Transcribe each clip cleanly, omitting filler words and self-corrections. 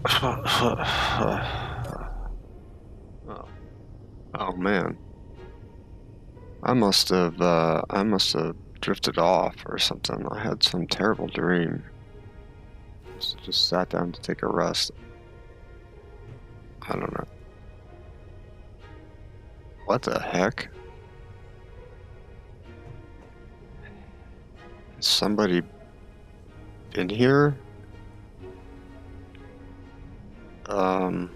Oh, oh man, I must have drifted off or something. I had some terrible dream. Just sat down to take a rest. I don't know. What the heck? Has somebody been here? It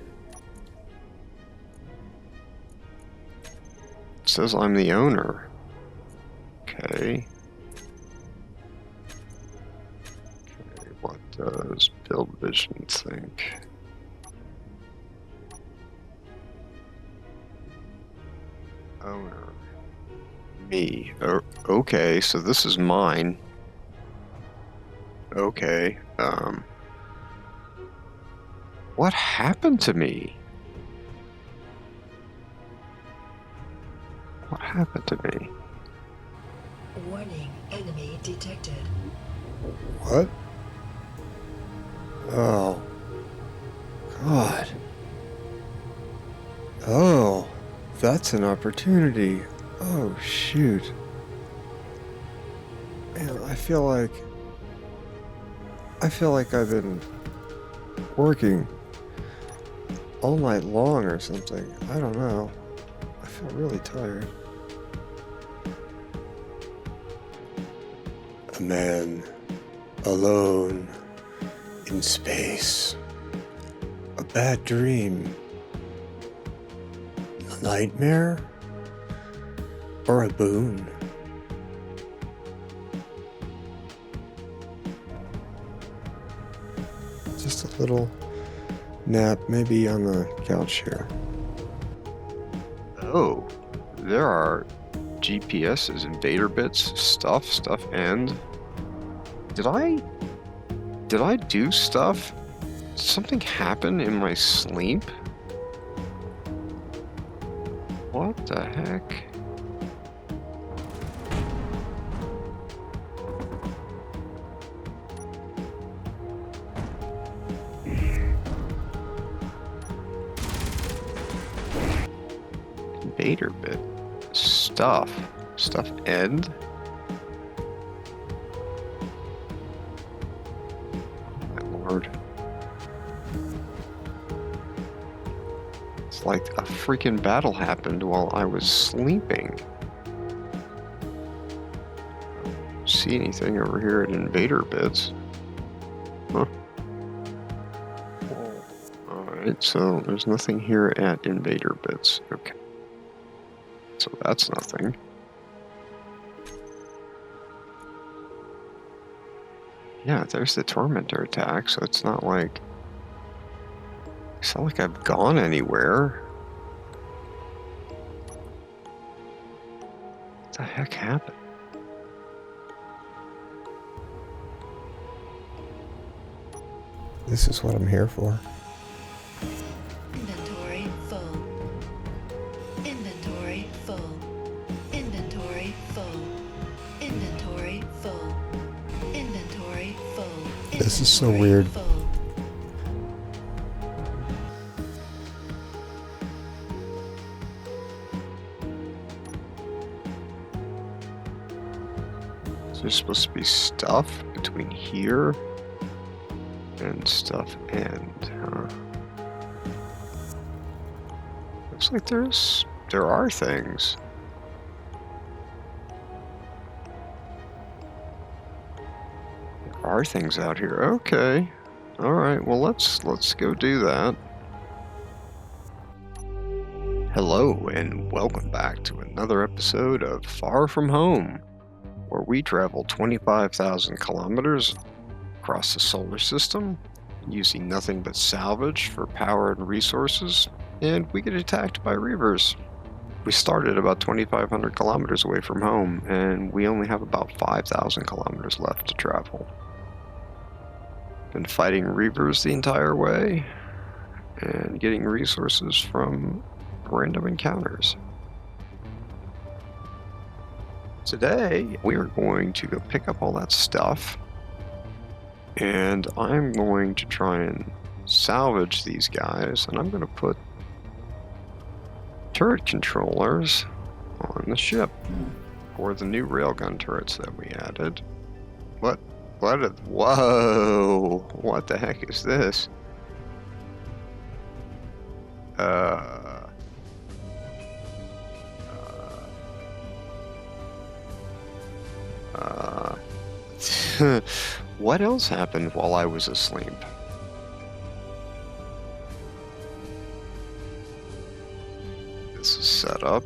says I'm the owner. Okay. Okay, what does Build Vision think? Owner. Me. Oh, okay, so this is mine. Okay, what happened to me? What happened to me? Warning, enemy detected. What? Oh. God. Oh, that's an opportunity. Oh, shoot. Man, I feel like I've been working all night long or something. I don't know. I feel really tired. A man alone in space. A bad dream. A nightmare? Or a boon? Just a little nap, maybe on the couch here. Oh, there are GPSs, invader bits, stuff, and did I do stuff? Did something happen in my sleep? What the heck? Invader bit. Stuff end? My lord. It's like a freaking battle happened while I was sleeping. Don't see anything over here at invader bits. Huh. Alright, so there's nothing here at invader bits. Okay. So that's nothing. Yeah, there's the tormentor attack, so it's not like I've gone anywhere. What the heck happened? This is what I'm here for. Inventory full. Inventory full. Inventory full. Inventory full. Inventory full. This is so weird. Full. So there's supposed to be stuff between here and stuff end, huh? Looks like there are things. There are things out here. Okay. Alright, well let's go do that. Hello and welcome back to another episode of Far From Home, where we travel 25,000 kilometers across the solar system using nothing but salvage for power and resources, and we get attacked by Reavers. We started about 2,500 kilometers away from home, and we only have about 5,000 kilometers left to travel. Been fighting Reavers the entire way, and getting resources from random encounters. Today, we are going to go pick up all that stuff, and I'm going to try and salvage these guys, and I'm going to put turret controllers on the ship for the new railgun turrets that we added. What? Whoa! What the heck is this? What else happened while I was asleep? This is set up.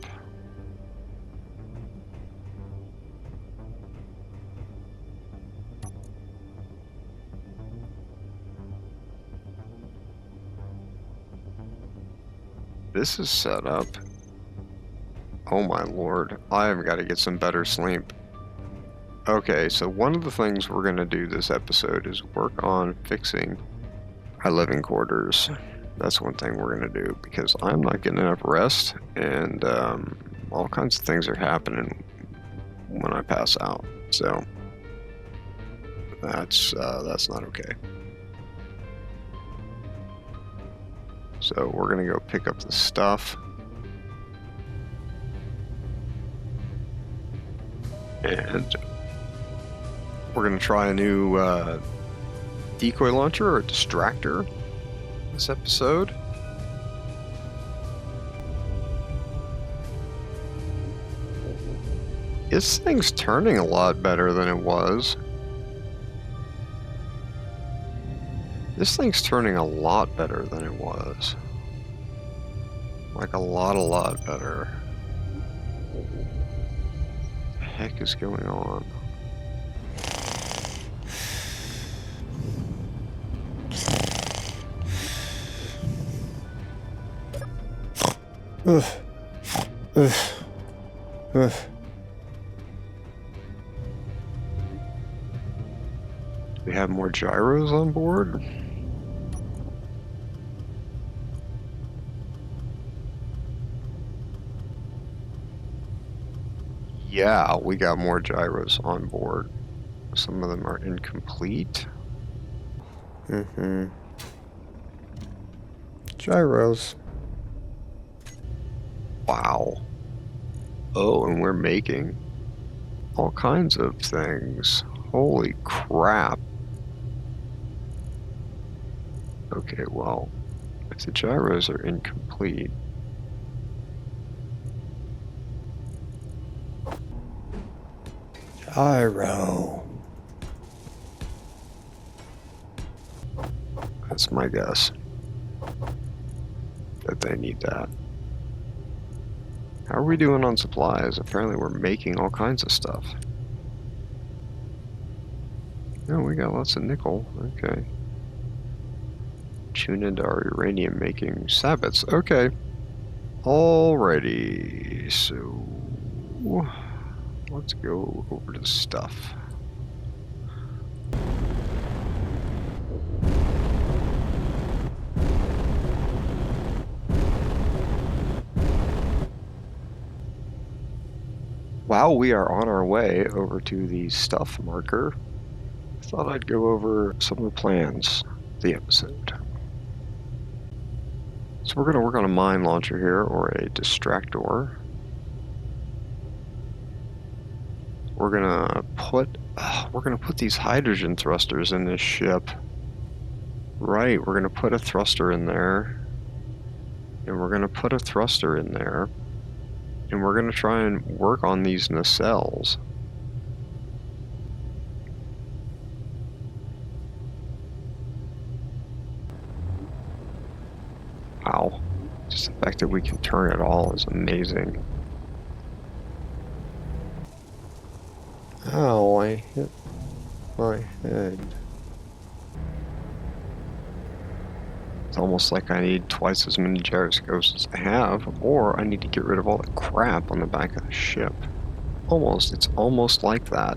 This is set up. Oh my lord, I've got to get some better sleep. Okay, so one of the things we're going to do this episode is work on fixing our living quarters. That's one thing we're going to do, because I'm not getting enough rest, and all kinds of things are happening when I pass out. So that's not okay. So we're going to go pick up the stuff. And we're going to try a new decoy launcher or distractor this episode. This thing's turning a lot better than it was. This thing's turning a lot better than it was. Like a lot better. What the heck is going on? Do we have more gyros on board? Yeah, we got more gyros on board. Some of them are incomplete. Gyros. Wow. Oh, and we're making all kinds of things. Holy crap. Okay, well, if the gyros are incomplete, Gyro. that's my guess that they need that. How are we doing on supplies? Apparently we're making all kinds of stuff. Oh, we got lots of nickel. Okay. Tune into our uranium making sabots. Okay. Alrighty. So let's go over to the stuff. While we are on our way over to the stuff marker, I thought I'd go over some of the plans of the episode. So we're going to work on a mine launcher here, or a distractor. We're gonna put these hydrogen thrusters in this ship. Right, we're gonna put a thruster in there, and we're gonna put a thruster in there, and we're gonna try and work on these nacelles. Wow, just the fact that we can turn it all is amazing. Ow, I hit my head. It's almost like I need twice as many gyroscopes as I have, or I need to get rid of all the crap on the back of the ship. It's almost like that.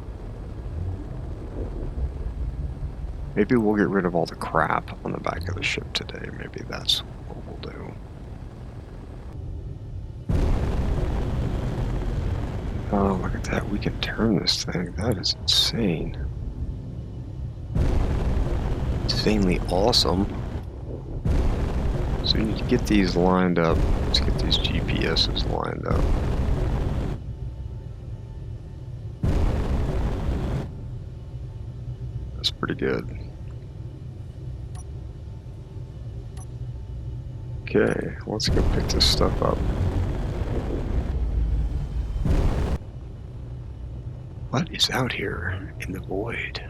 Maybe we'll get rid of all the crap on the back of the ship today. Maybe that's what we'll do. Oh, look at that. We can turn this thing. That is insane. Insanely awesome. So we need to get these lined up. Let's get these GPSs lined up. That's pretty good. Okay, let's go pick this stuff up. What is out here in the void?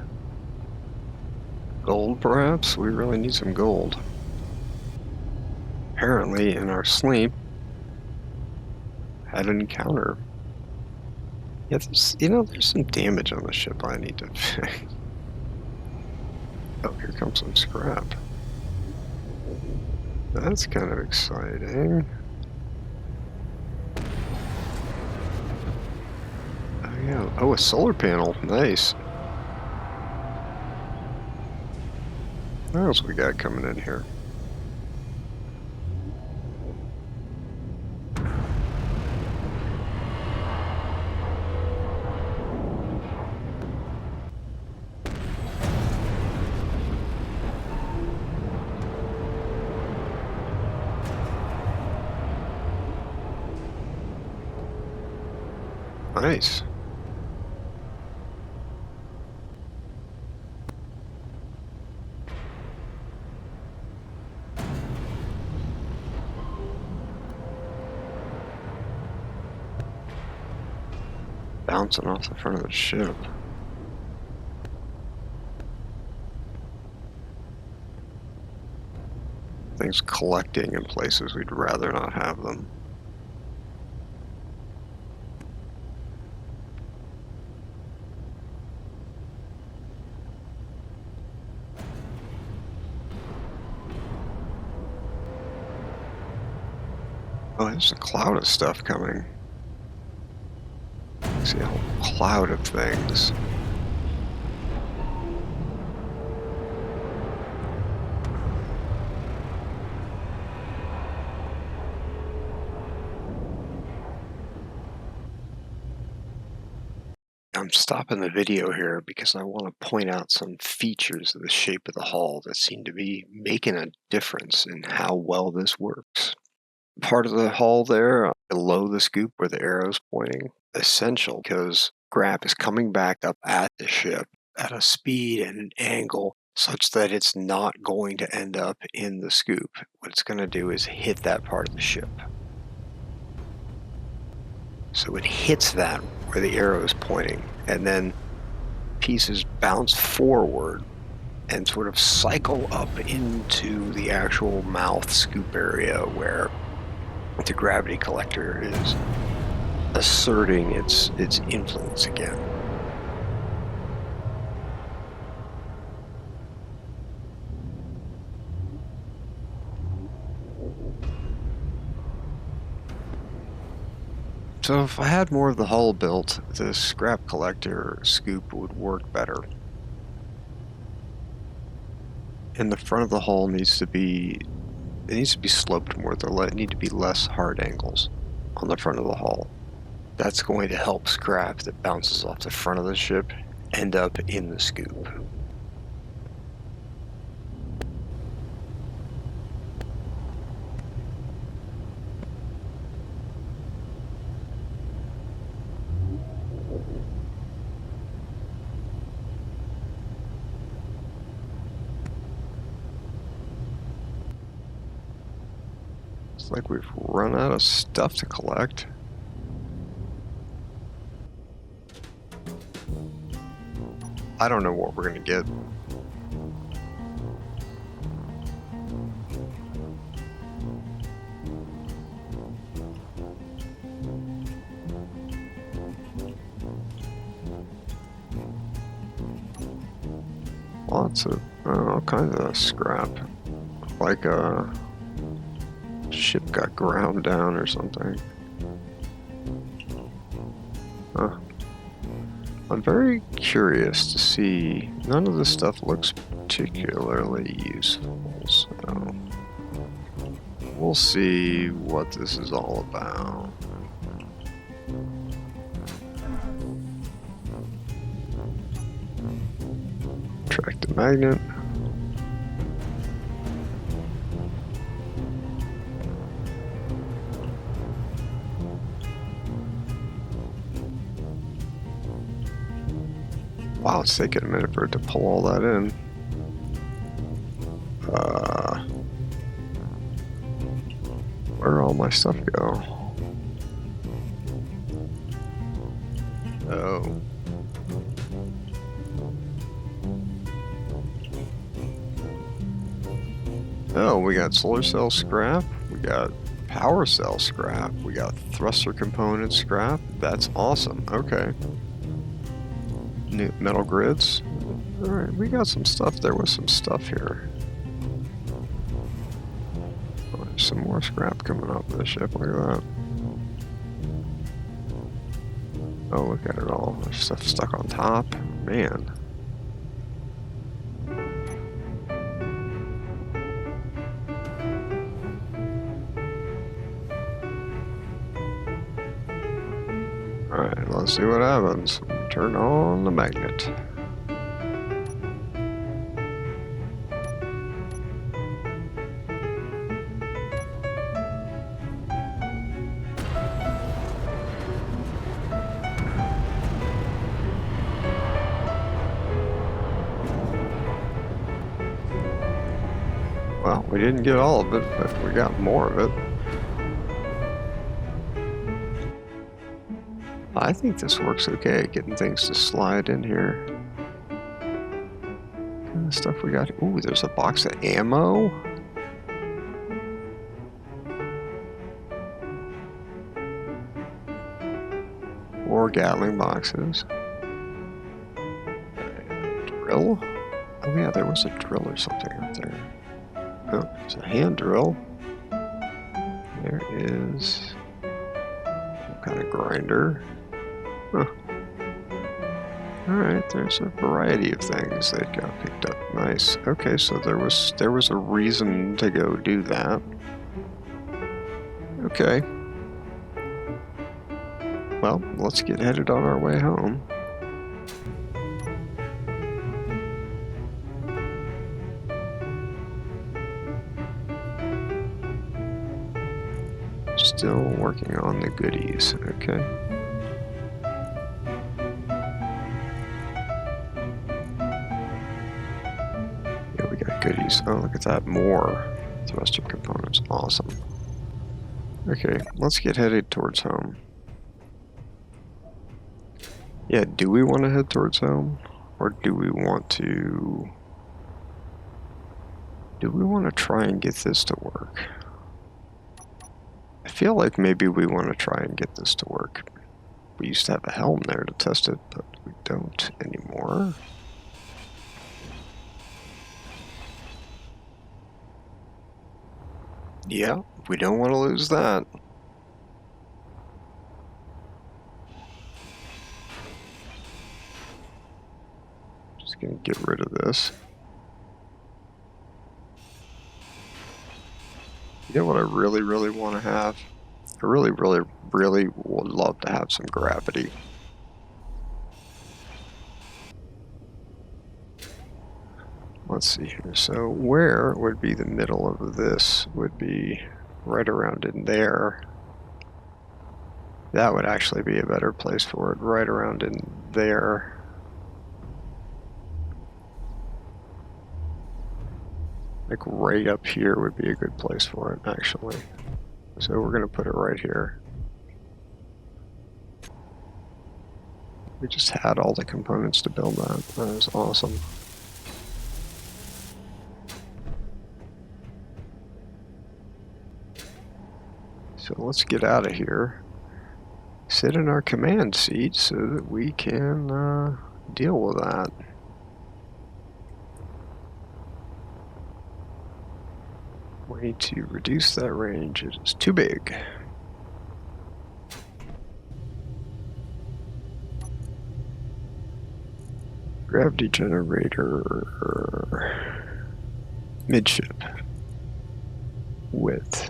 Gold, perhaps? We really need some gold. Apparently, in our sleep, had an encounter. Yeah, there's some damage on the ship I need to fix. Oh, here comes some scrap. That's kind of exciting. Oh yeah, oh, a solar panel, nice. What else we got coming in here? Nice. Bouncing off the front of the ship. Things collecting in places we'd rather not have them. Oh, there's a cloud of stuff coming. See a whole cloud of things. I'm stopping the video here because I want to point out some features of the shape of the hull that seem to be making a difference in how well this works. Part of the hull there, below the scoop where the arrow's pointing, essential because scrap is coming back up at the ship at a speed and an angle such that it's not going to end up in the scoop. What it's going to do is hit that part of the ship. So it hits that where the arrow is pointing, and then pieces bounce forward and sort of cycle up into the actual mouth scoop area where the gravity collector is asserting its influence again. So if I had more of the hull built, the scrap collector scoop would work better. And the front of the hull needs to be sloped more. There need to be less hard angles on the front of the hull. That's going to help scrap that bounces off the front of the ship end up in the scoop. It's like we've run out of stuff to collect. I don't know what we're gonna get. Lots of all kinds of scrap, like a ship got ground down or something. Huh. I'm very curious to see. None of this stuff looks particularly useful, so we'll see what this is all about. Track the magnet. Wow, it's taking a minute for it to pull all that in. Where'd all my stuff go? Oh. Oh, we got solar cell scrap, we got power cell scrap, we got thruster component scrap. That's awesome. Okay. New metal grids. Alright, we got some stuff. There was some stuff here. Oh, there's some more scrap coming off the ship. Look at that. Oh, look at it all. There's stuff stuck on top. Man. Alright, let's see what happens. Turn on the magnet. Well, we didn't get all of it, but we got more of it. I think this works okay, getting things to slide in here. What kind of stuff we got? Ooh, there's a box of ammo. Four Gatling boxes. Drill? Oh yeah, there was a drill or something up there. Oh, there's a hand drill. There is some kind of grinder. Huh. Alright, there's a variety of things that got picked up. Nice. Okay, so there was a reason to go do that. Okay. Well, let's get headed on our way home. Still working on the goodies, okay. Yeah, we got goodies. Oh, look at that, more thruster components, awesome. Okay, let's get headed towards home. Yeah, do we want to head towards home? Or do we want to try and get this to work? I feel like maybe we want to try and get this to work. We used to have a helm there to test it, but we don't anymore. Yeah, we don't want to lose that. Just gonna get rid of this. You know what I really, really want to have? I really, really, really would love to have some gravity. Let's see here. So where would be the middle of this? Would be right around in there. That would actually be a better place for it, right around in there. Like right up here would be a good place for it, actually. So we're gonna put it right here. We just had all the components to build that. That was awesome. So let's get out of here. Sit in our command seat so that we can deal with that. We need to reduce that range. It is too big. Gravity generator. Midship. Width.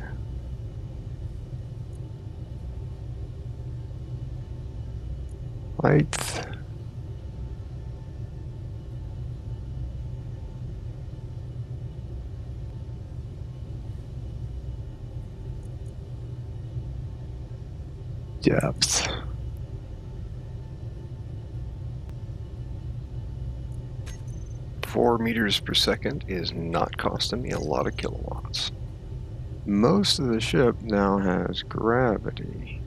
Height. Depth. 4 meters per second is not costing me a lot of kilowatts. Most of the ship now has gravity.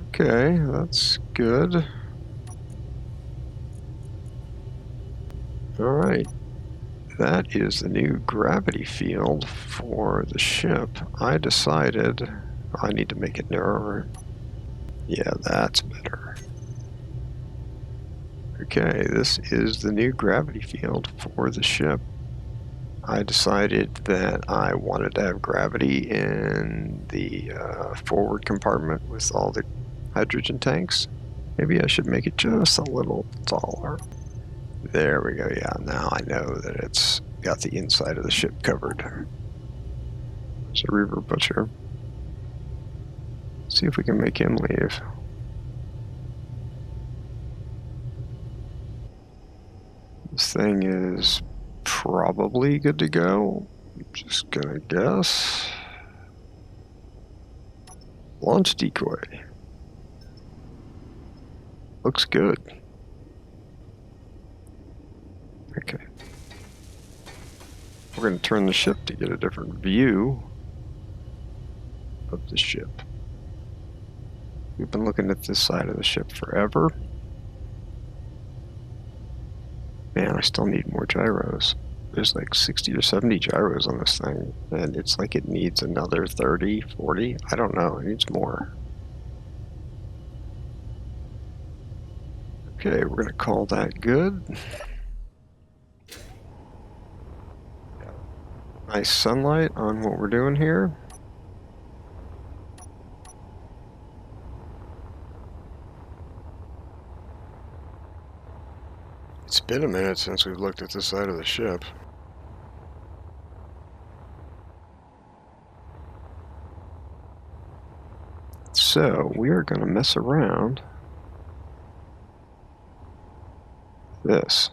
Okay, that's good. Alright, that is the new gravity field for the ship. I decided I need to make it narrower. Yeah, that's better. Okay, this is the new gravity field for the ship. I decided that I wanted to have gravity in the forward compartment with all the hydrogen tanks. Maybe I should make it just a little taller. There we go. Yeah, now I know that it's got the inside of the ship covered. There's a Reaver butcher. See if we can make him leave. This thing is probably good to go. I'm just gonna guess. Launch decoy. Looks good. Okay. We're going to turn the ship to get a different view of the ship. We've been looking at this side of the ship forever. Man, I still need more gyros. There's like 60 or 70 gyros on this thing, and it's like it needs another 30, 40. I don't know. It needs more. Okay, we're going to call that good. Nice sunlight on what we're doing here. It's been a minute since we've looked at this side of the ship. So we are going to mess around with this.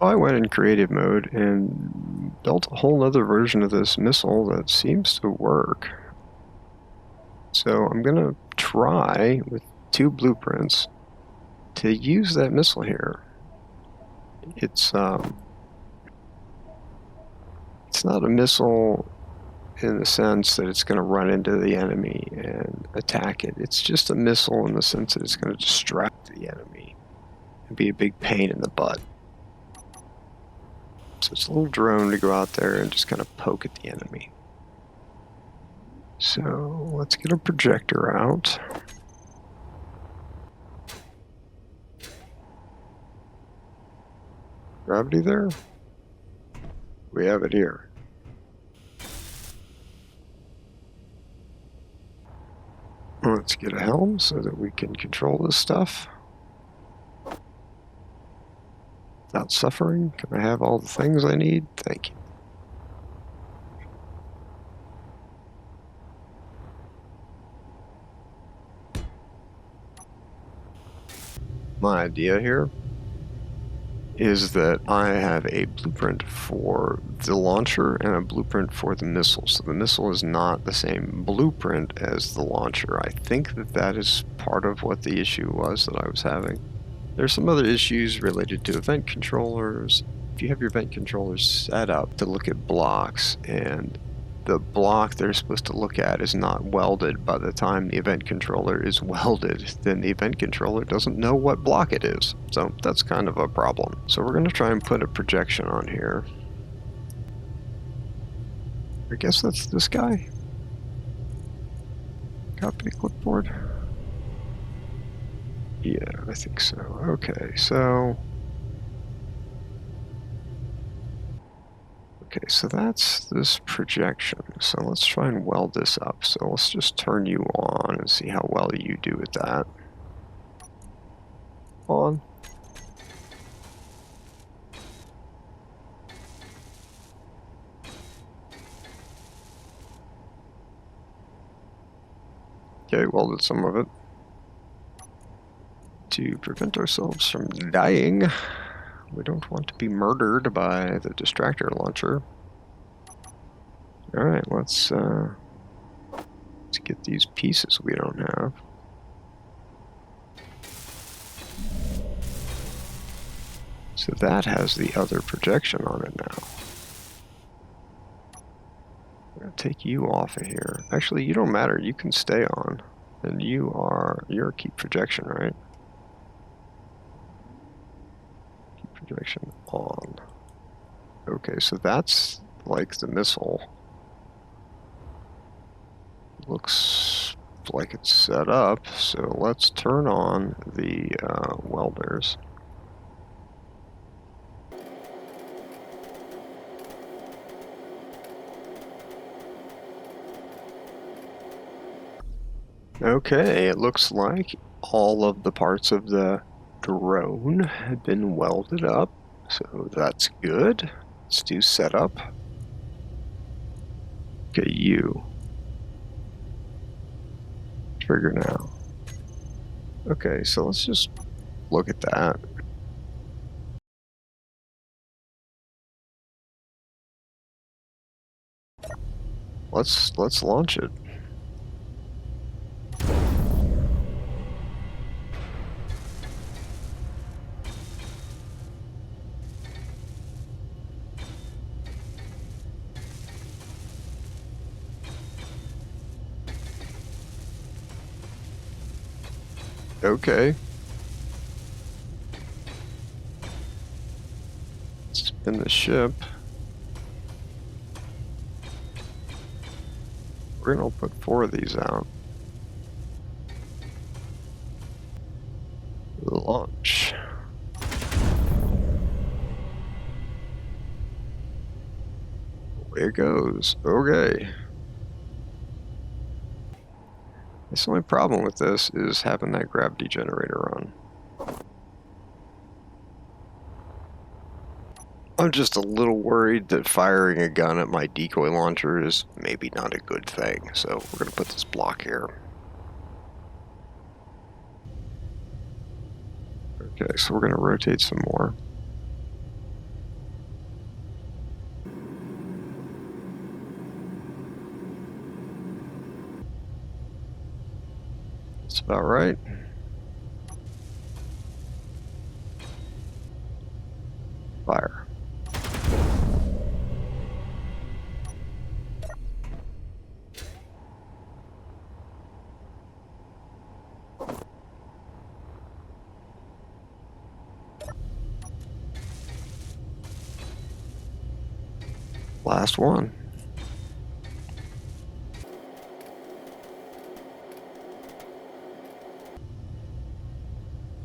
I went in creative mode and built a whole other version of this missile that seems to work. So I'm going to try with 2 blueprints to use that missile here. It's not a missile in the sense that it's going to run into the enemy and attack it. It's just a missile in the sense that it's going to distract the enemy and be a big pain in the butt. So it's a little drone to go out there and just kind of poke at the enemy. So let's get a projector out. Gravity there? We have it here. Let's get a helm so that we can control this stuff without suffering. Can I have all the things I need? Thank you. My idea here is that I have a blueprint for the launcher and a blueprint for the missile. So the missile is not the same blueprint as the launcher. I think that that is part of what the issue was that I was having. There's some other issues related to event controllers. If you have your event controllers set up to look at blocks and the block they're supposed to look at is not welded by the time the event controller is welded, then the event controller doesn't know what block it is. So that's kind of a problem. So we're going to try and put a projection on here. I guess that's this guy. Copy clipboard. Yeah, I think so. Okay, so that's this projection. So let's try and weld this up. So let's just turn you on and see how well you do with that. On. Okay, welded some of it. To prevent ourselves from dying, we don't want to be murdered by the distractor launcher. Alright, let's get these pieces we don't have. So that has the other projection on it now. I'm gonna take you off of here. Actually, you don't matter. You can stay on. And you're a keep projection, right? Keep projection on. Okay, so that's like the missile. Looks like it's set up. So let's turn on the welders. Okay, it looks like all of the parts of the drone have been welded up, so that's good. Let's do setup. Okay, you. Trigger now. Okay, so let's just look at that. Let's launch it. Okay. Spin the ship. We're gonna put 4 of these out. Launch. Away it goes. Okay. The only problem with this is having that gravity generator on. I'm just a little worried that firing a gun at my decoy launcher is maybe not a good thing, so we're going to put this block here. Okay, so we're going to rotate some more. That's about right. Fire. Last one.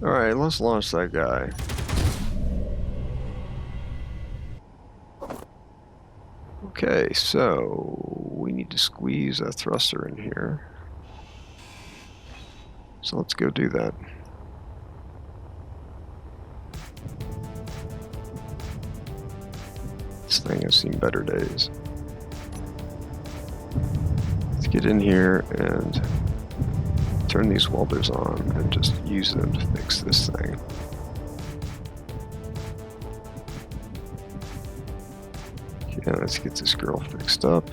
Alright, let's launch that guy. Okay, so we need to squeeze a thruster in here. So let's go do that. This thing has seen better days. Let's get in here and turn these welders on and just use them to fix this thing. Okay, let's get this girl fixed up.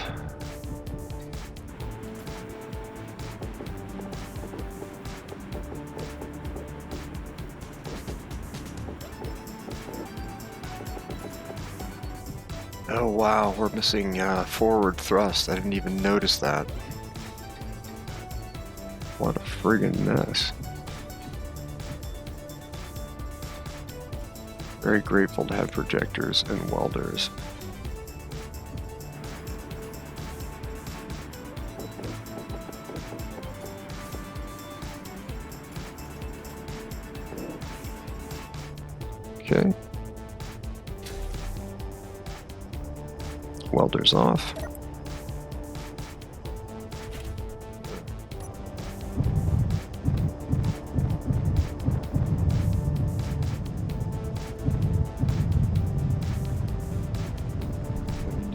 Oh wow, we're missing forward thrust. I didn't even notice that. What a friggin' mess. Very grateful to have projectors and welders. Okay. Welders off.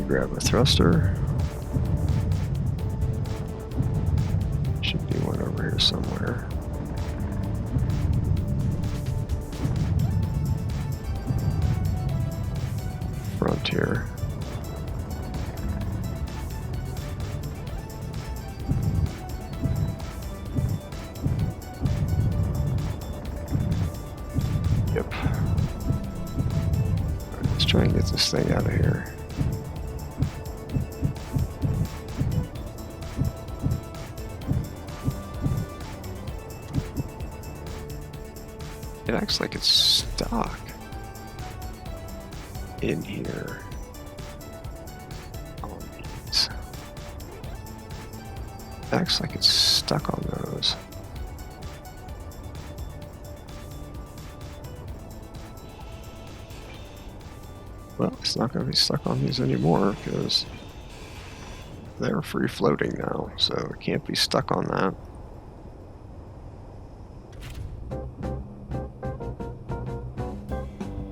Grab a thruster. Should be one over here somewhere. Front here. Yep. try and get this thing out of here. It acts like it's stuck in here on these. It acts like it's stuck on those. Well, it's not going to be stuck on these anymore because they're free floating now, so it can't be stuck on that.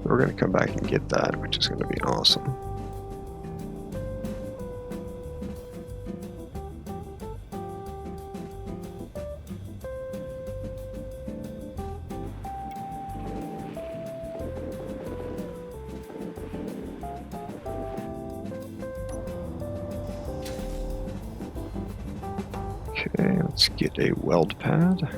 We're going to come back and get that, which is going to be awesome. Okay, let's get a weld pad.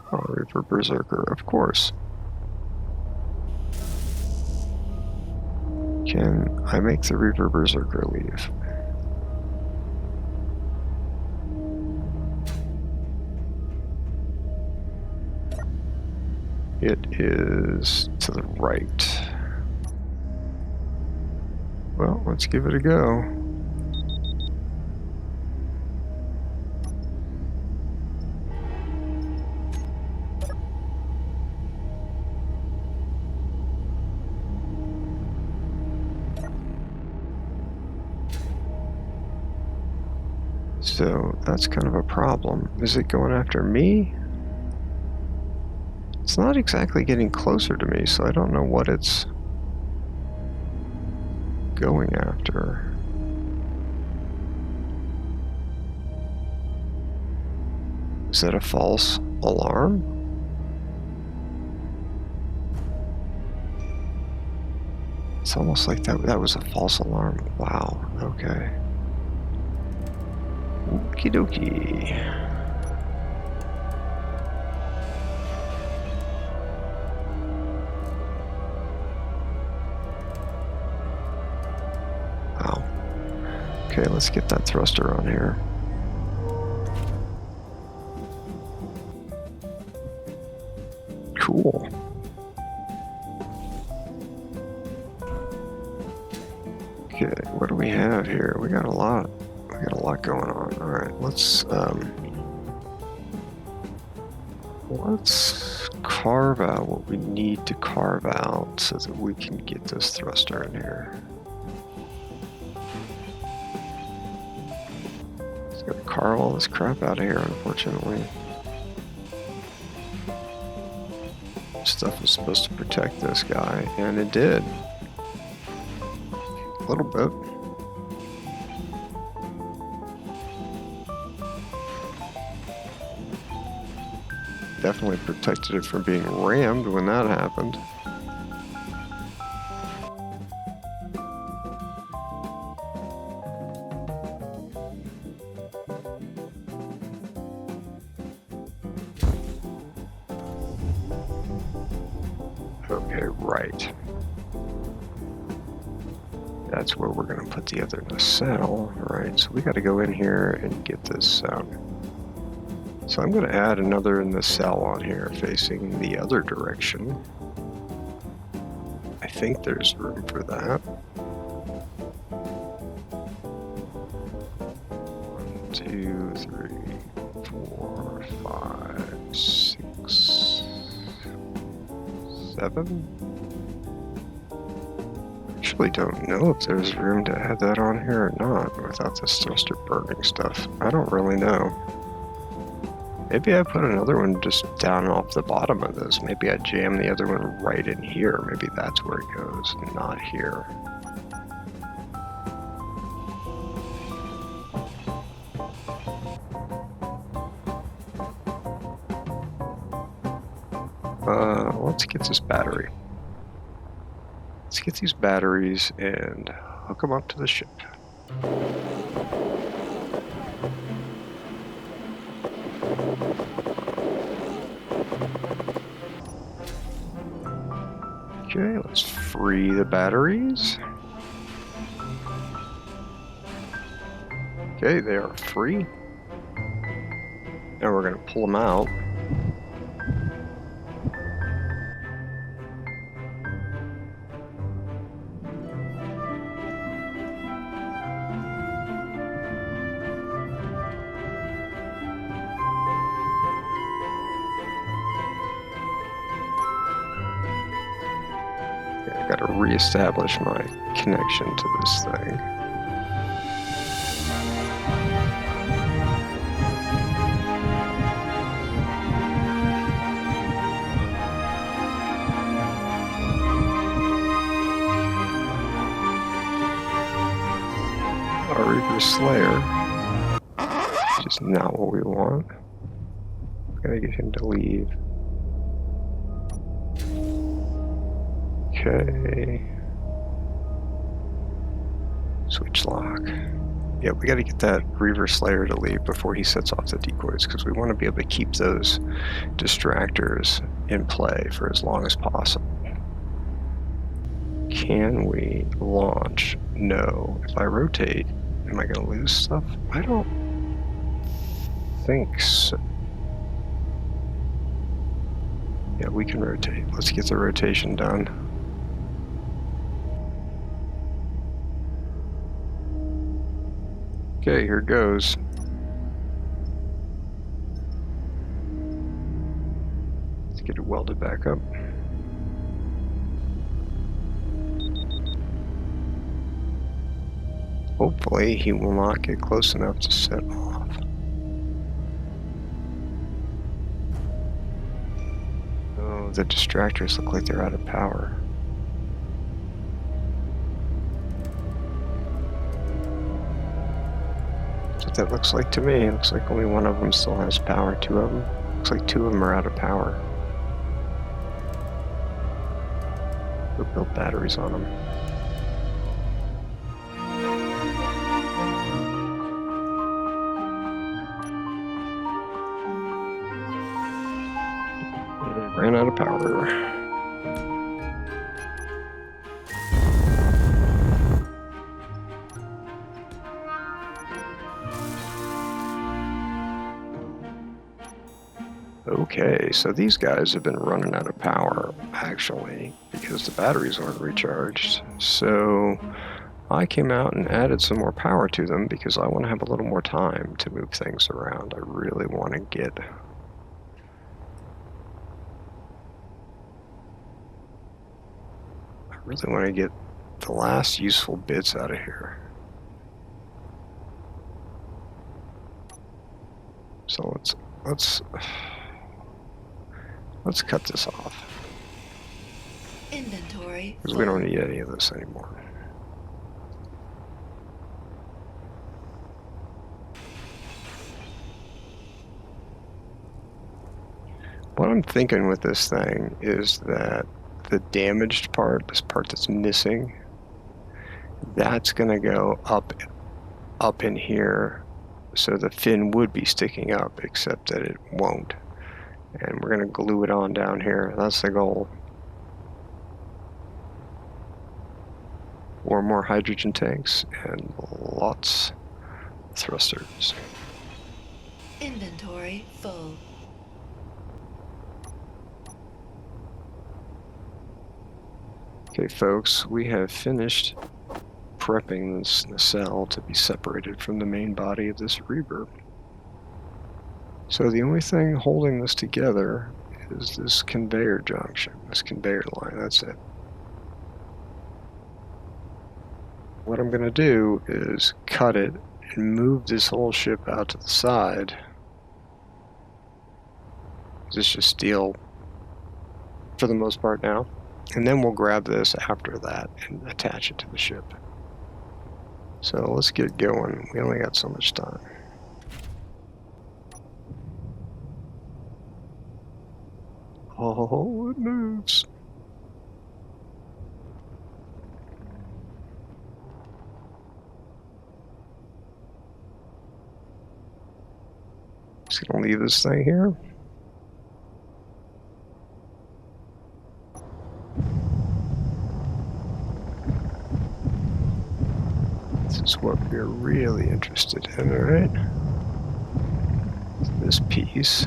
Oh, Reaver Berserker, of course. Can I make the Reaver Berserker leave? It is to the right. Well, let's give it a go. So that's kind of a problem. Is it going after me? It's not exactly getting closer to me, so I don't know what it's going after. Is that a false alarm? It's almost like that was a false alarm. Wow, okay. Okie dokie. Wow. Okay, let's get that thruster on here. Cool. Okay, what do we have here? We got a lot. We got a lot going on. All right, let's carve out what we need to carve out so that we can get this thruster in here. Just gotta carve all this crap out of here, unfortunately. Stuff was supposed to protect this guy, and it did. A little bit. Definitely protected it from being rammed when that happened. Okay, right. That's where we're going to put the other nacelle. Right, so we got to go in here and get this. So I'm going to add another nacelle on here facing the other direction. I think there's room for that. 1, 2, 3, 4, 5, 6, 7. Actually don't know if there's room to add that on here or not without this thruster burning stuff. I don't really know. Maybe I put another one just down off the bottom of this. Maybe I jam the other one right in here. Maybe that's where it goes, not here. Let's get this battery. Let's get these batteries and hook them up to the ship. Okay, let's free the batteries. Okay, they are free. Now we're going to pull them out. Okay, I got to reestablish my connection to this thing. Our Reaver Slayer, which is not what we want. Gotta get him to leave. Okay. Switch lock. Yeah, we gotta get that Reaver Slayer to leave before he sets off the decoys, because we want to be able to keep those distractors in play for as long as possible. Can we launch? No. If I rotate, am I going to lose stuff? I don't think so. Yeah, we can rotate. Let's get the rotation done. Okay, here goes. Let's get it welded back up. Hopefully he will not get close enough to set off. Oh, the distractors look like they're out of power. That's what that looks like to me. It looks like only one of them still has power. Two of them. Looks like two of them are out of power. We'll build batteries on them. Ran out of power. Okay, so these guys have been running out of power, actually, because the batteries weren't recharged. So I came out and added some more power to them because I want to have a little more time to move things around. I really want to get... really want to get the last useful bits out of here. So let's cut this off. Inventory. Because we don't need any of this anymore. What I'm thinking with this thing is that the damaged part, this part that's missing, that's going to go up in here, so the fin would be sticking up, except that it won't. And we're going to glue it on down here. That's the goal. 4 more hydrogen tanks and lots of thrusters. Inventory full. Okay, folks, we have finished prepping this nacelle to be separated from the main body of this Reaver. So the only thing holding this together is this conveyor junction, this conveyor line. That's it. What I'm going to do is cut it and move this whole ship out to the side. This is just steel for the most part now. And then we'll grab this after that and attach it to the ship. So let's get going. We only got so much time. Oh, it moves. Just gonna leave this thing here. is what we're really interested in, right? This piece.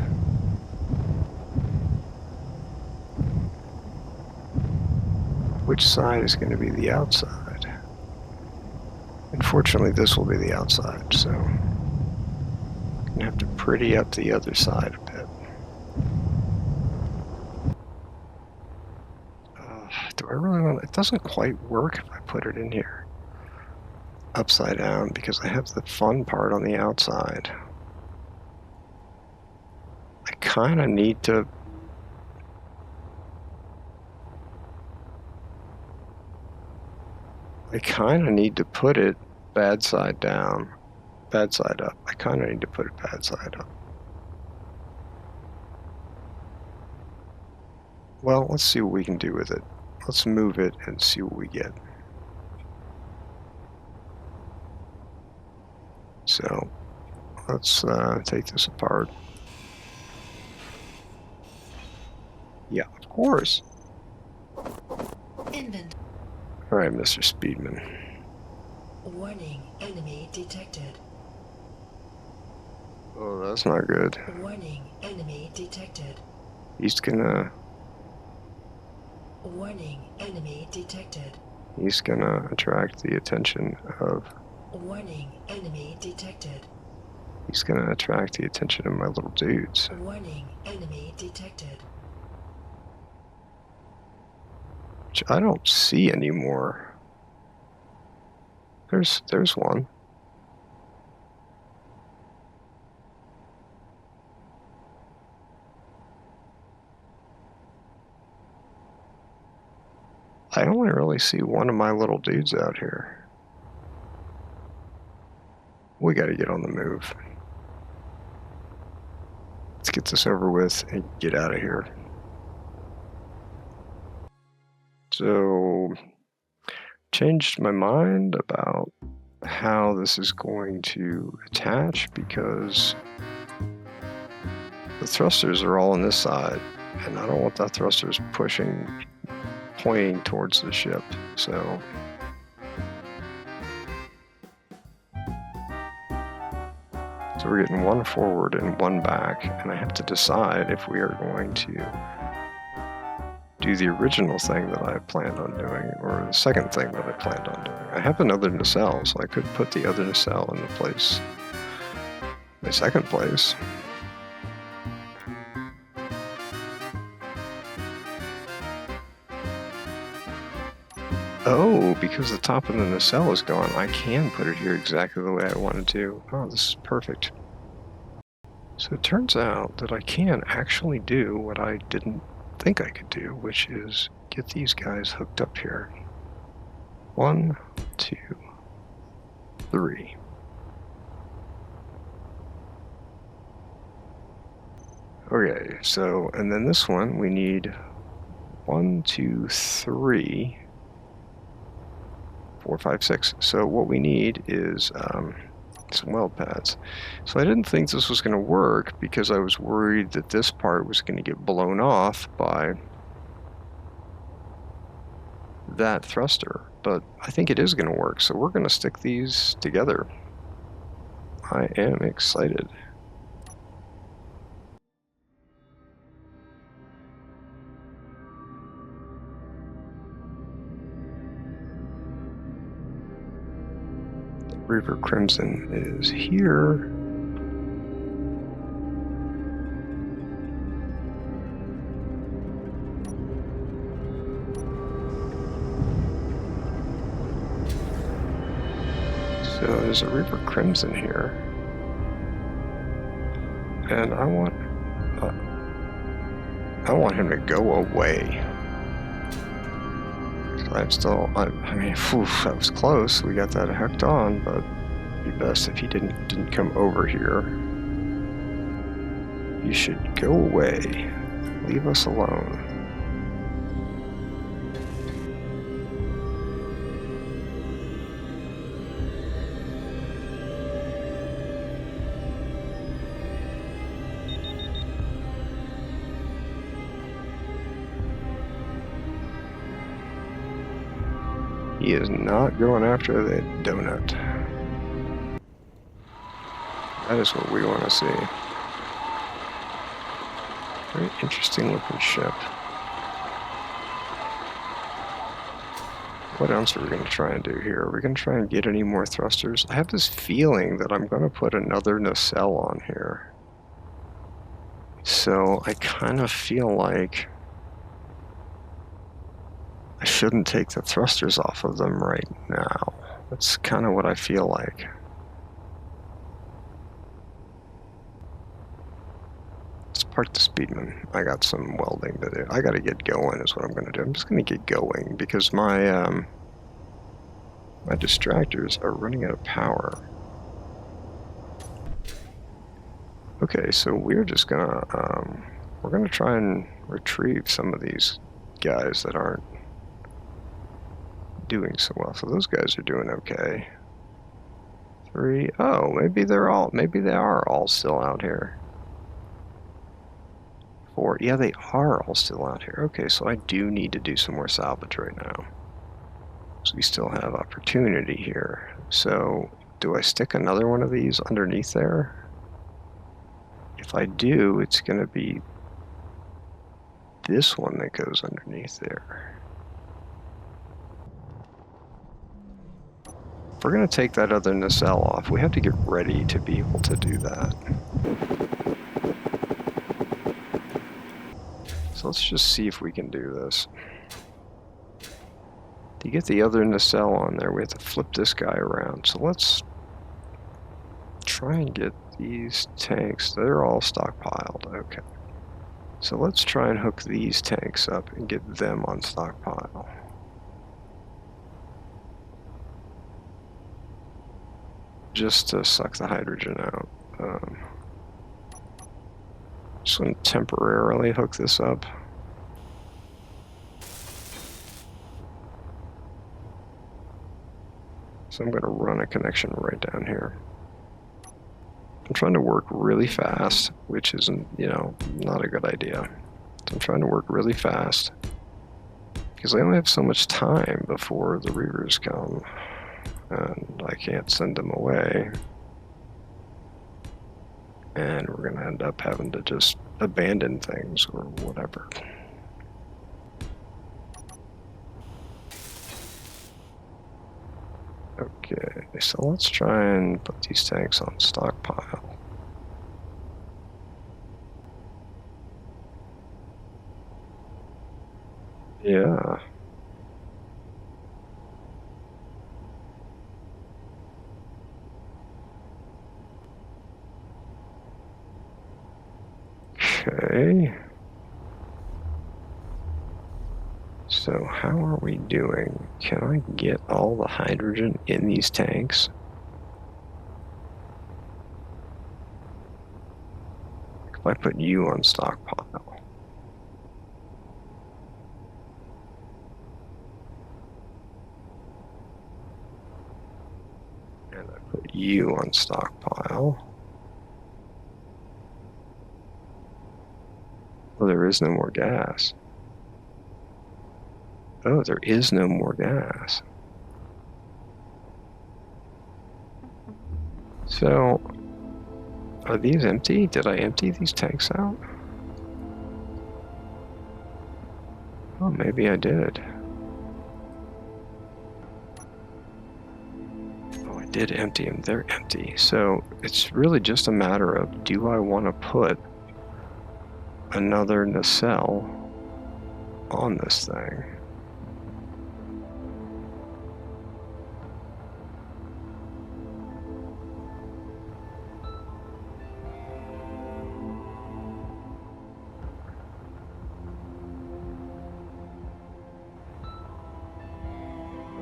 Which side is going to be the outside? Unfortunately, this will be the outside, so I'm going to have to pretty up the other side a bit. Do I really want... It doesn't quite work if I put it in here upside down because I have the fun part on the outside. I kind of need to... put it bad side down, bad side up. I kind of need to put it bad side up. Well, let's see what we can do with it. Let's move it and see what we get. So let's take this apart. Yeah, of course. Inventory. All right, Mr. Speedman. Warning, enemy detected. Oh, that's not good. Warning, enemy detected. He's gonna... Warning, enemy detected. He's gonna attract the attention of... Warning, enemy detected. He's gonna attract the attention of my little dudes. Warning, enemy detected. Which I don't see anymore. There's one. I only really see one of my little dudes out here. We gotta get on the move. Let's get this over with and get out of here. So, changed my mind about how this is going to attach because the thrusters are all on this side and I don't want that thrusters pointing towards the ship. So we're getting one forward and one back, and I have to decide if we are going to do the original thing that I planned on doing or the second thing that I planned on doing. I have another nacelle, so I could put the other nacelle in the place, my second place. Oh, because the top of the nacelle is gone, I can put it here exactly the way I wanted to. Oh, this is perfect. So it turns out that I can actually do what I didn't think I could do, which is get these guys hooked up here. 1, 2, 3. Okay, so, and then this one, we need 1, 2, 3, 4, 5, 6. So what we need is some weld pads. So I didn't think this was going to work because I was worried that this part was going to get blown off by that thruster, but I think it is going to work. So we're going to stick these together. I am excited. Reaver Crimson is here. So there's a Reaver Crimson here. And I want him to go away. I mean, phew, that was close. We got that hooked on, but it'd be best if he didn't come over here. You should go away. Leave us alone. He is not going after the donut. That is what we want to see. Very interesting looking ship. What else are we going to try and do here? Are we going to try and get any more thrusters? I have this feeling that I'm going to put another nacelle on here. So I kind of feel like I shouldn't take the thrusters off of them right now. That's kind of what I feel like. Let's park the Speedman. I got some welding to do. I got to get going is what I'm going to do. I'm just going to get going because my my distractors are running out of power. Okay, so we're just gonna we're gonna try and retrieve some of these guys that aren't doing so well. So those guys are doing okay. 3. Oh, maybe they are all still out here. 4. Yeah, they are all still out here. Okay, so I do need to do some more salvage right now. So we still have opportunity here. So do I stick another one of these underneath there? If I do, it's going to be this one that goes underneath there. If we're going to take that other nacelle off, we have to get ready to be able to do that. So let's just see if we can do this. To get the other nacelle on there, we have to flip this guy around. So let's try and get these tanks. They're all stockpiled. Okay. So let's try and hook these tanks up and get them on stockpile. Just to suck the hydrogen out. Just going to temporarily hook this up. So I'm going to run a connection right down here. I'm trying to work really fast, which isn't, you know, not a good idea. So I'm trying to work really fast because I only have so much time before the Reavers come, and I can't send them away. And we're going to end up having to just abandon things or whatever. Okay, so let's try and put these tanks on stockpile. Yeah. Okay. So how are we doing? Can I get all the hydrogen in these tanks? If I put you on stockpile. And I put you on stockpile. Well, there is no more gas. Oh, there is no more gas. So, are these empty? Did I empty these tanks out? Oh, maybe I did. Oh, I did empty them. They're empty. So, it's really just a matter of, do I want to put another nacelle on this thing?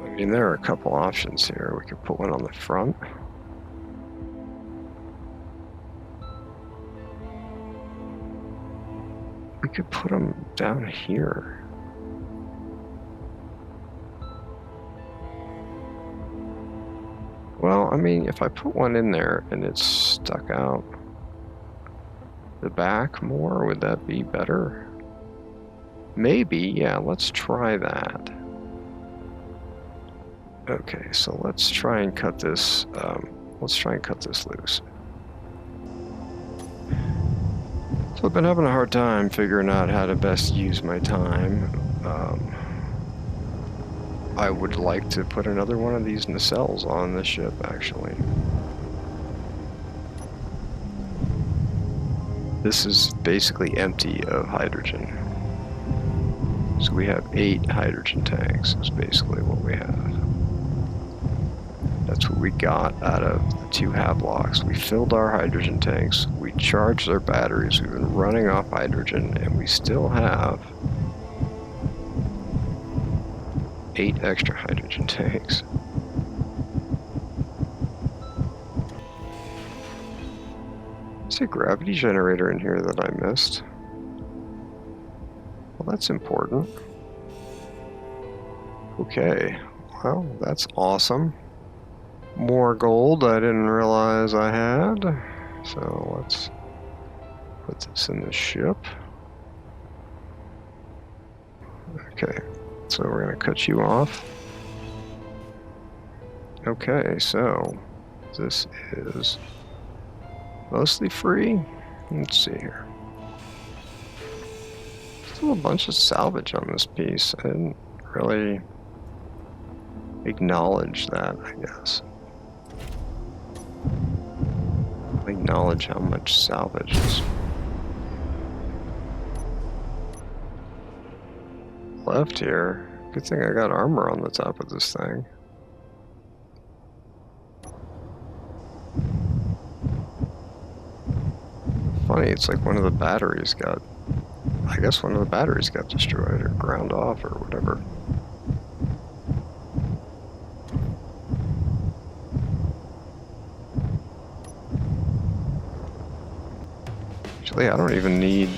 I mean, there are a couple options here. We could put one on the front. We could put them down here. Well, I mean, if I put one in there and it's stuck out the back more, would that be better? Maybe, yeah, let's try that. Okay, so let's try and cut this loose. So I've been having a hard time figuring out how to best use my time. I would like to put another one of these nacelles on the ship, actually. This is basically empty of hydrogen. So we have 8 hydrogen tanks, is basically what we have. That's what we got out of the 2 Havelocks. We filled our hydrogen tanks, we charged our batteries, we've been running off hydrogen, and we still have 8 extra hydrogen tanks. There's a gravity generator in here that I missed. Well, that's important. Okay, well, that's awesome. More gold I didn't realize I had. So let's put this in the ship. Okay, so we're going to cut you off. Okay, so this is mostly free. Let's see here. Still a bunch of salvage on this piece. I didn't really acknowledge that, I guess. Acknowledge how much salvage is left here. Good thing I got armor on the top of this thing. Funny, it's like one of the batteries got, I guess one of the batteries got destroyed or ground off or whatever. Actually, I don't even need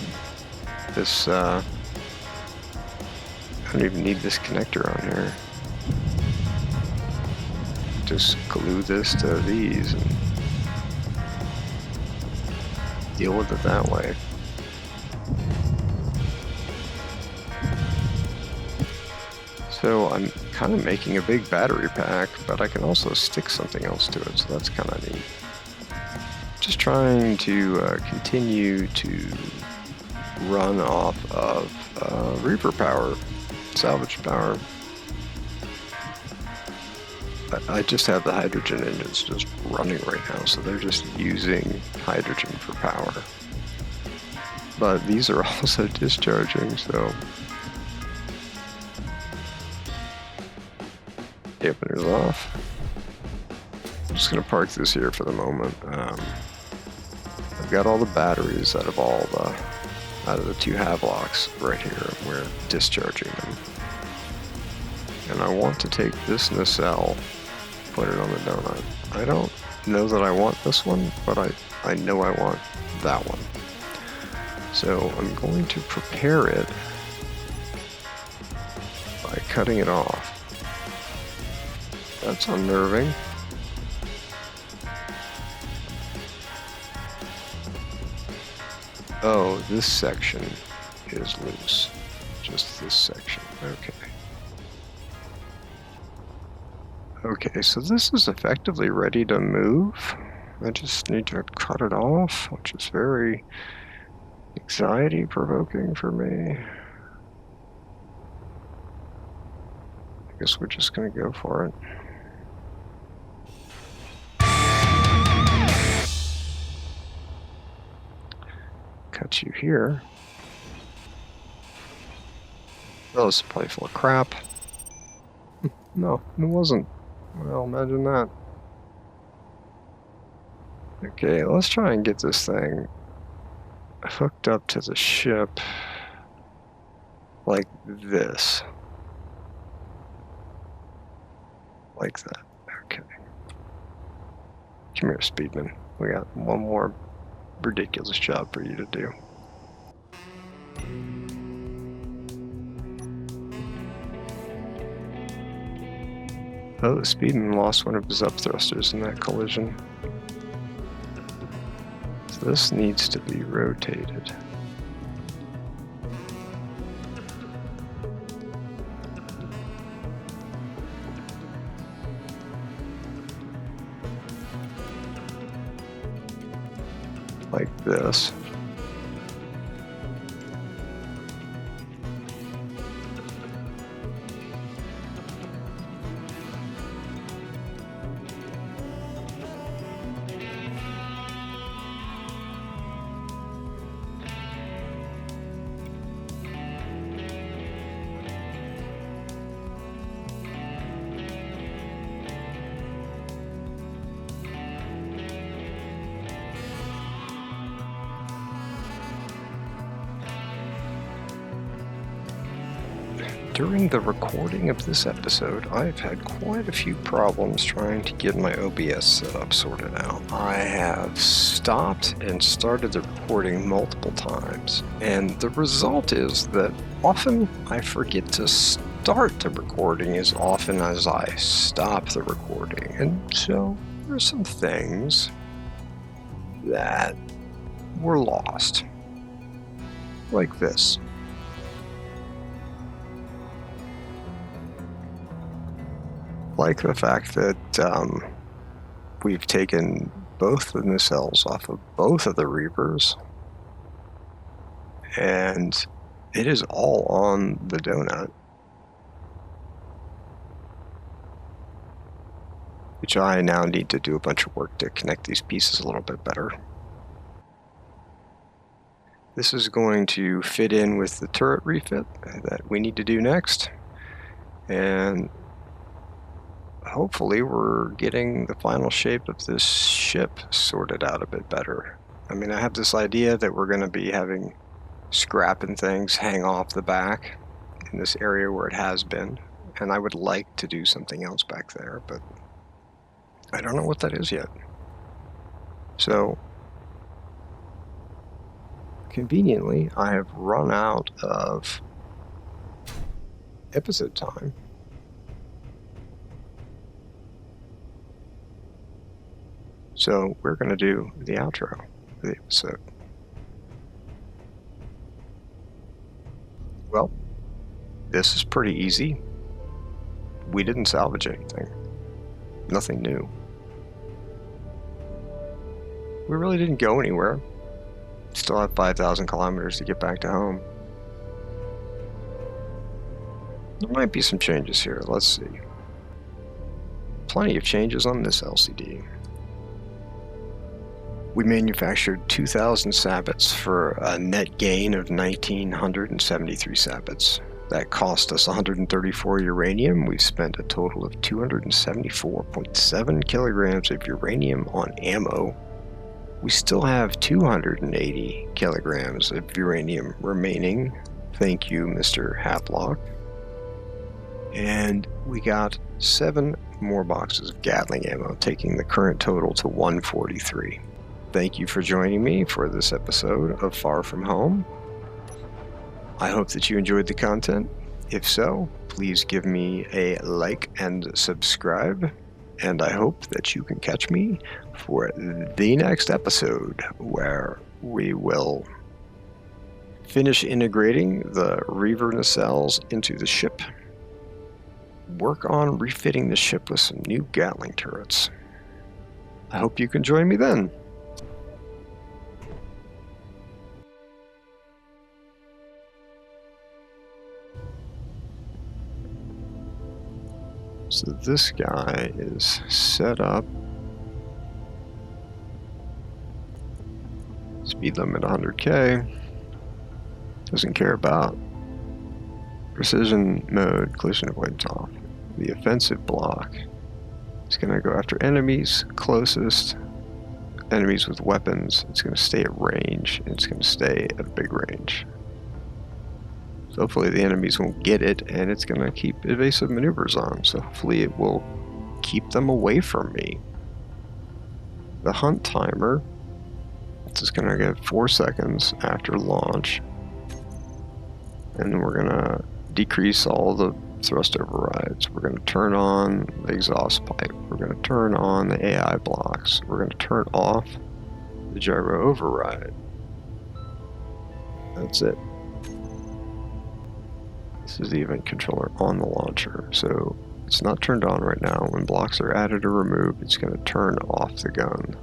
this, I don't even need this connector on here. Just glue this to these and deal with it that way. So I'm kind of making a big battery pack, but I can also stick something else to it, so that's kind of neat. Just trying to continue to run off of Reaver power, salvage power. I just have the hydrogen engines just running right now, so they're just using hydrogen for power. But these are also discharging, so dampener's off. I'm just gonna park this here for the moment. I've got all the batteries out of the 2 Havelocks right here, and we're discharging them. And I want to take this nacelle, put it on the donut. I don't know that I want this one, but I know I want that one. So I'm going to prepare it by cutting it off. That's unnerving. Oh, this section is loose. Just this section. Okay. Okay, so this is effectively ready to move. I just need to cut it off, which is very anxiety-provoking for me. I guess we're just gonna go for it. Cut you here. Oh, this is probably full of crap. No, it wasn't. Well, imagine that. Okay, let's try and get this thing hooked up to the ship like this. Like that. Okay. Come here, Speedman. We got one more ridiculous job for you to do. Oh, the Speedman lost one of his up thrusters in that collision. So this needs to be rotated. Like this. During the recording of this episode, I've had quite a few problems trying to get my OBS setup sorted out. I have stopped and started the recording multiple times, and the result is that often I forget to start the recording as often as I stop the recording, and so there are some things that were lost, like this. Like the fact that we've taken both the nacelles off of both of the Reavers, and it is all on the donut, which I now need to do a bunch of work to connect these pieces a little bit better. This is going to fit in with the turret refit that we need to do next, and hopefully we're getting the final shape of this ship sorted out a bit better. I mean, I have this idea that we're going to be having scrap and things hang off the back in this area where it has been, and I would like to do something else back there, but I don't know what that is yet. So, conveniently, I have run out of episode time. So we're going to do the outro of the episode. Well, this is pretty easy. We didn't salvage anything. Nothing new. We really didn't go anywhere. Still have 5,000 kilometers to get back to home. There might be some changes here. Let's see. Plenty of changes on this LCD. We manufactured 2,000 sabots for a net gain of 1,973 sabots. That cost us 134 uranium. We've spent a total of 274.7 kilograms of uranium on ammo. We still have 280 kilograms of uranium remaining. Thank you, Mr. Havelock. And we got 7 more boxes of Gatling ammo, taking the current total to 143. Thank you for joining me for this episode of Far From Home. I hope that you enjoyed the content. If so, please give me a like and subscribe. And I hope that you can catch me for the next episode, where we will finish integrating the Reaver nacelles into the ship, work on refitting the ship with some new Gatling turrets. I hope you can join me then. So this guy is set up. Speed limit 100k. Doesn't care about precision mode, collision avoidance off. The offensive block. It's going to go after enemies closest, enemies with weapons. It's going to stay at range, and it's going to stay at a big range. So hopefully the enemies won't get it, and it's going to keep evasive maneuvers on, so hopefully it will keep them away from me. The hunt timer, this is going to get 4 seconds after launch, and we're going to decrease all the thrust overrides. We're going to turn on the exhaust pipe. We're going to turn on the AI blocks. We're going to turn off the gyro override. That's it. This is the event controller on the launcher, so it's not turned on right now. When blocks are added or removed, it's going to turn off the gun.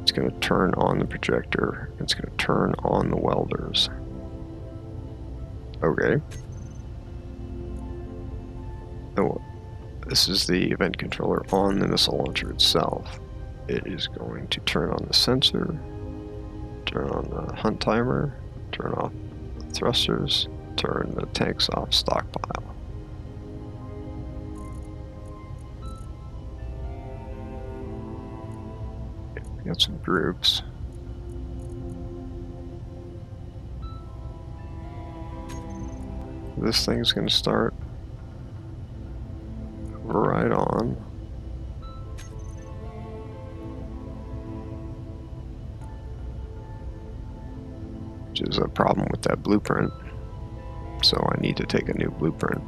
It's going to turn on the projector. It's going to turn on the welders. Okay. Oh, this is the event controller on the missile launcher itself. It is going to turn on the sensor, turn on the hunt timer, turn off thrusters, turn the tanks off stockpile. We got some groups. this thing's going to start right on. Which is a problem with that blueprint. So I need to take a new blueprint.